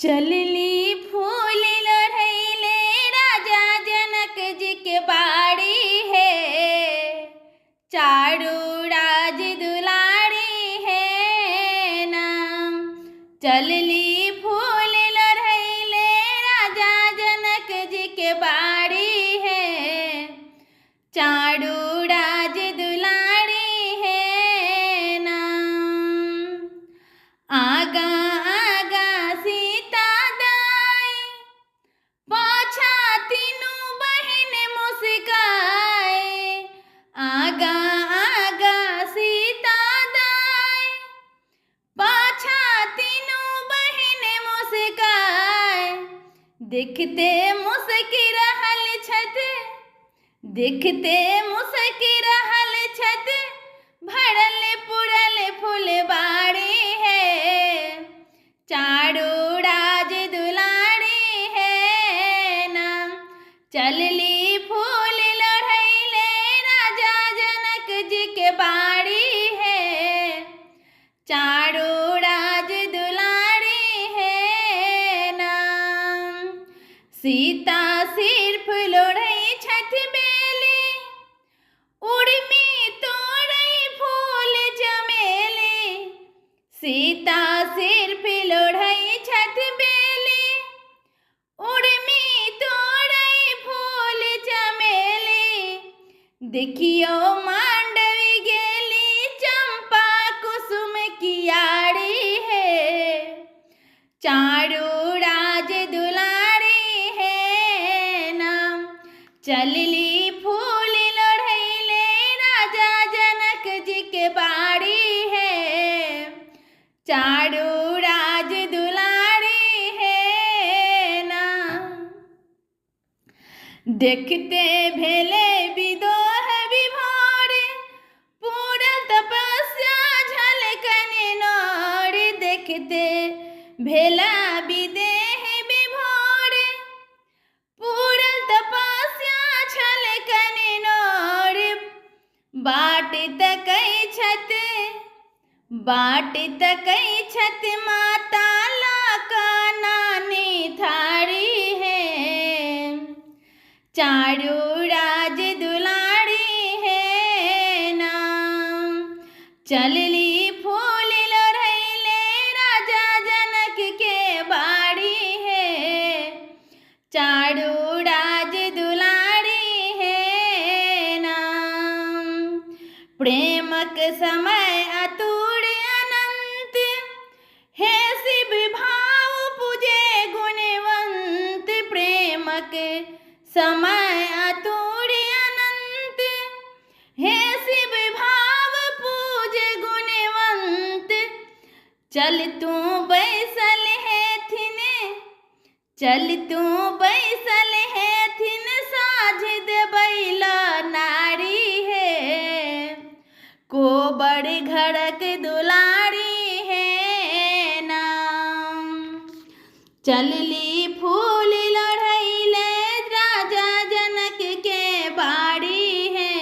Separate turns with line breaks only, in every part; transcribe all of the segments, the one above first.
चलली फूल लोढ़ैले राजा जनक जी के बाड़ी है। चारू राज दुलारी है नाम। चलली फूल लोढ़ैले राजा जनक जी के बाड़ी है। चारू राज दुलारी है नाम। आगा देखते मुस्की रहल छत, देखते मुस्की रहल छत, भरल पुरल फुलबाड़ी है। चारू राज दुलारी है नाम। चलली फूल लोढ़ैले राजा जनक जी के बाड़ी है। चारू राज दुलारी है नाम। सीता सिर्फ लोढ़ै छथ बेली, उर्मी तोड़ै फूल चमेली। सीता सिर्फ लोढ़ै छथ बेली, उर्मी तोड़ै फूल चमेली। देखियो मांडवी गेली चंपा कुसुम कियारी है। चारू राज दुलारी है नाम। चलली फूल लोढ़ैले राजा जनक जी के बाड़ी है। चारू राज दुलारी है नाम। देखते भेले विदोह विभोर, पूरा तपस्या झलकने नोर। देखते भेला विदेह विभोर, पूरा तपस्या झलकने नोर। बाट तकै छत, बाट तकै छत, माता लाका नानी थारी है। चारू राज दुलारी है नाम। चलली फूल लोढ़ैले राजा जनक के बाड़ी है। चारू राज दुलारी है नाम। प्रेमक समय अतुर अनंत, हे शिव भाव पूजे गुणवंत। प्रेमक समय अतुर अनंत, हे शिव भाव पूजे गुणवंत। चल तू बैसल हेथिन, चल तू बैसल हेथिन, साझ देबैला नारी है। कोबर घरक दुलारी है नाम। चलली फूल लोढ़ैले राजा जनक के बाड़ी है।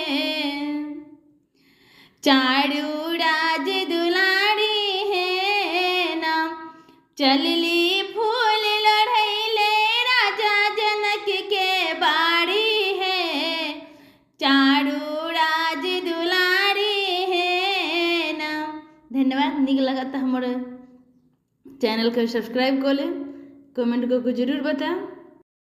चारू राज दुलारी है नाम। चलली फूल लोढ़ैले राजा जनक के बाड़ी है। चारू राज दुलारी है नाम। धन्यवाद। निक लगा तो हमारे चैनल को सब्सक्राइब कर ले, कमेंट करके जरूर बताएं।